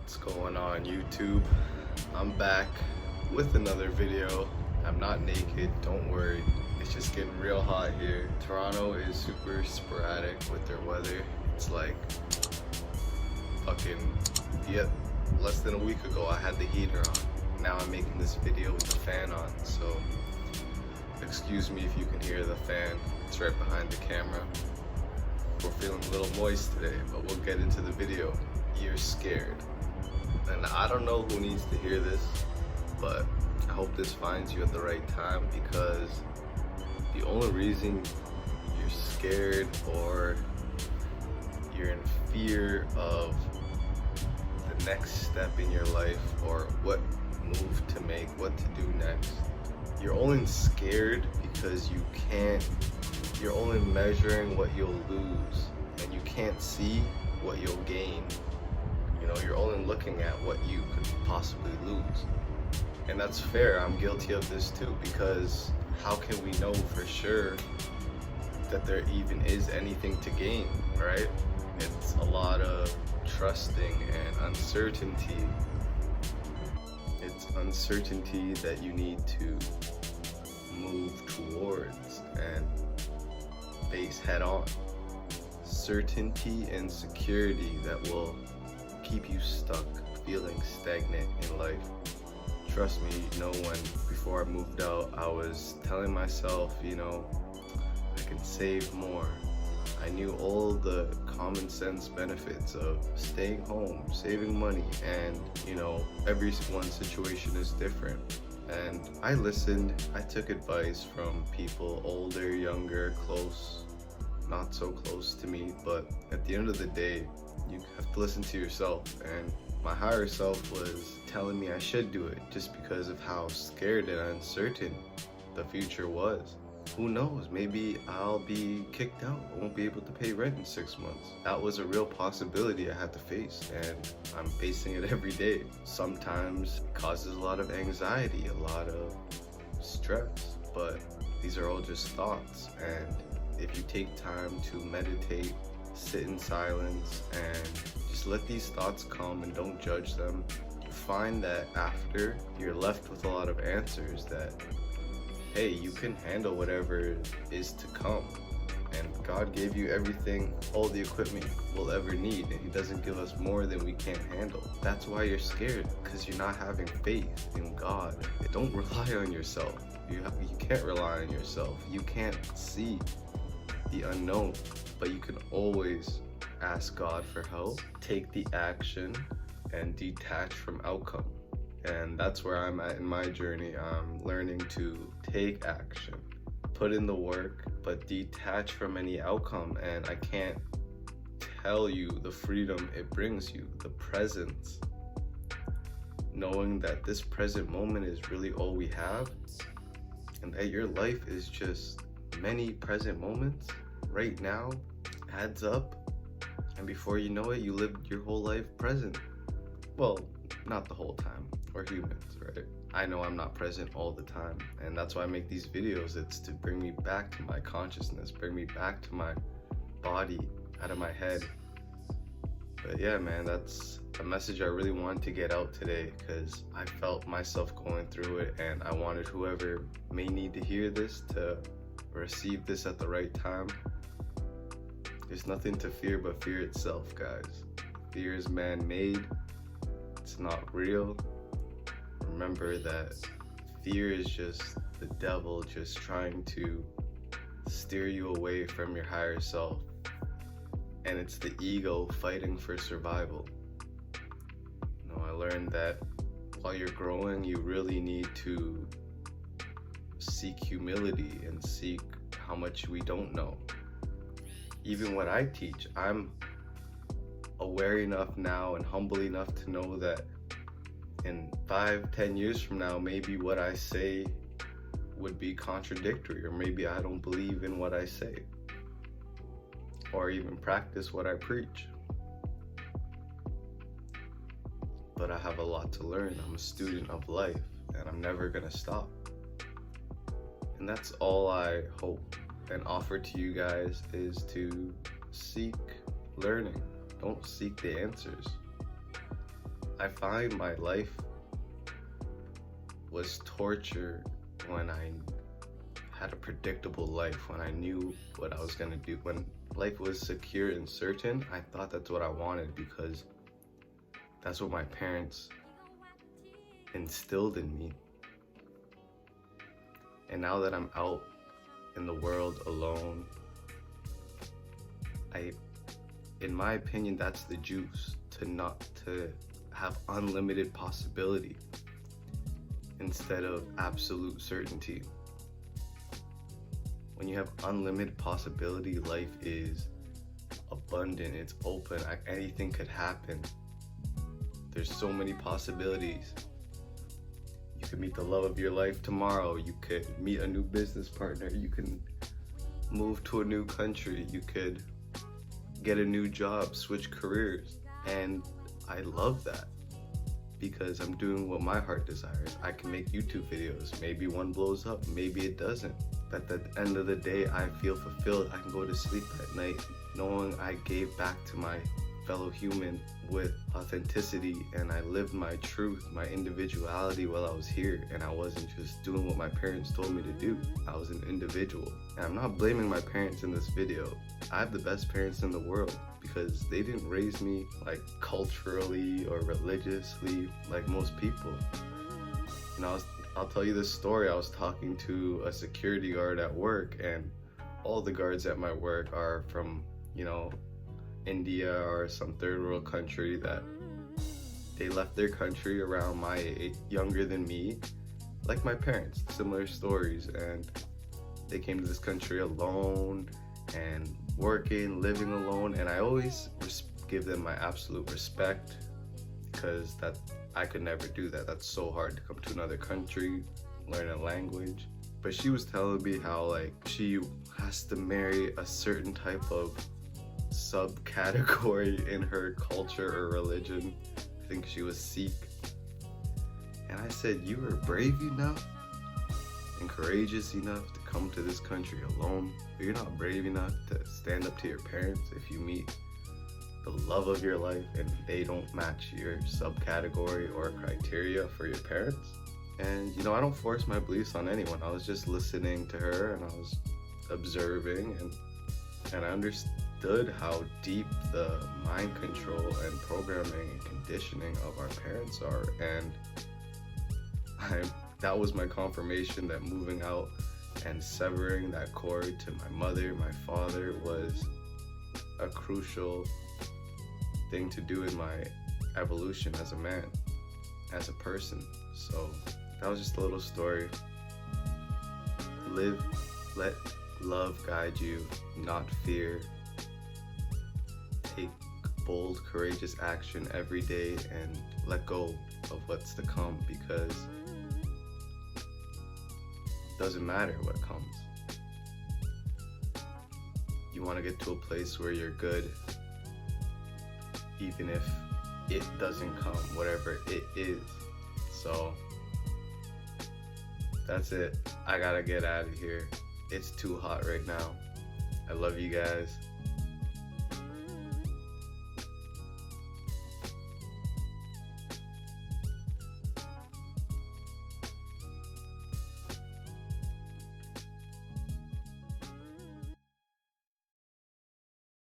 What's going on YouTube? I'm back with another video. I'm not naked, don't worry. It's just getting real hot here. Toronto is super sporadic with their weather. It's like less than a week ago I had the heater on. Now I'm making this video with the fan on, so excuse me if you can hear the fan. It's right behind the camera. We're feeling a little moist today, but we'll get into the video. You're scared. And I don't know who needs to hear this, but I hope this finds you at the right time, because the only reason you're scared or you're in fear of the next step in your life or what move to make, what to do next, you're only scared because you're only measuring what you'll lose and you can't see what you'll gain. You know, you're only looking at what you could possibly lose. And that's fair, I'm guilty of this too, because how can we know for sure that there even is anything to gain, right? It's a lot of trusting and uncertainty. It's uncertainty that you need to move towards and face head on. Certainty and security that will keep you stuck, feeling stagnant in life. Trust me, before I moved out, I was telling myself, I can save more. I knew all the common sense benefits of staying home, saving money, and everyone's situation is different. And I listened, I took advice from people older, younger, close, not so close to me, but at the end of the day, you have to listen to yourself. And my higher self was telling me I should do it just because of how scared and uncertain the future was. Who knows, maybe I'll be kicked out. I won't be able to pay rent in 6 months. That was a real possibility I had to face, and I'm facing it every day. Sometimes it causes a lot of anxiety, a lot of stress, but these are all just thoughts. And if you take time to meditate, sit in silence, and just let these thoughts come and don't judge them, you find that after, you're left with a lot of answers that, hey, you can handle whatever is to come. And God gave you everything, all the equipment we'll ever need, and He doesn't give us more than we can't handle. That's why you're scared, because you're not having faith in God. Don't rely on yourself. You can't rely on yourself. You can't see the unknown, but you can always ask God for help, take the action, and detach from outcome. And that's where I'm at in my journey. I'm learning to take action, put in the work, but detach from any outcome. And I can't tell you the freedom it brings you, the presence, knowing that this present moment is really all we have, and that your life is just many present moments right now adds up, and before you know it, you lived your whole life present. Well, not the whole time. We're humans, right? I know I'm not present all the time, and that's why I make these videos. It's to bring me back to my consciousness, bring me back to my body, out of my head. But yeah, man, that's a message I really wanted to get out today, because I felt myself going through it, and I wanted whoever may need to hear this to receive this at the right time. There's nothing to fear but fear itself, guys. Fear is man-made. It's not real. Remember that fear is just the devil just trying to steer you away from your higher self. And it's the ego fighting for survival. I learned that while you're growing, you really need to seek humility and seek how much we don't know. Even what I teach, I'm aware enough now and humble enough to know that in 5-10 years from now, maybe what I say would be contradictory, or maybe I don't believe in what I say, or even practice what I preach. But I have a lot to learn. I'm a student of life, and I'm never gonna stop. And that's all I hope and offer to you guys, is to seek learning. Don't seek the answers. I find my life was torture when I had a predictable life, when I knew what I was gonna do. When life was secure and certain, I thought that's what I wanted because that's what my parents instilled in me. And now that I'm out in the world alone, in my opinion, that's the juice, to have unlimited possibility instead of absolute certainty. When you have unlimited possibility, life is abundant, it's open, anything could happen. There's so many possibilities. You could meet the love of your life tomorrow, you could meet a new business partner, you can move to a new country, you could get a new job, switch careers. And I love that because I'm doing what my heart desires. I can make YouTube videos. Maybe one blows up, maybe it doesn't. But at the end of the day, I feel fulfilled. I can go to sleep at night knowing I gave back to my fellow human with authenticity, and I lived my truth, my individuality while I was here, and I wasn't just doing what my parents told me to do. I was an individual. And I'm not blaming my parents in this video. I have the best parents in the world because they didn't raise me like culturally or religiously like most people. You know, I'll tell you this story. I was talking to a security guard at work, and all the guards at my work are from, you know, India or some third world country that they left their country around my age, younger than me, like my parents, similar stories, and they came to this country alone and working, living alone, and I always give them my absolute respect because I could never do that. That's so hard to come to another country, learn a language. But she was telling me how like she has to marry a certain type of subcategory in her culture or religion. I think she was Sikh. And I said, you are brave enough and courageous enough to come to this country alone, but you're not brave enough to stand up to your parents if you meet the love of your life and they don't match your subcategory or criteria for your parents. And you know, I don't force my beliefs on anyone. I was just listening to her and I was observing, and I understood how deep the mind control and programming and conditioning of our parents are. And that was my confirmation that moving out and severing that cord to my mother, my father, was a crucial thing to do in my evolution as a man, as a person. So that was just a little story. Live, let love guide you, not fear. Take bold, courageous action every day and let go of what's to come, because it doesn't matter what comes. You want to get to a place where you're good, even if it doesn't come, whatever it is. So that's it. I gotta get out of here. It's too hot right now. I love you guys.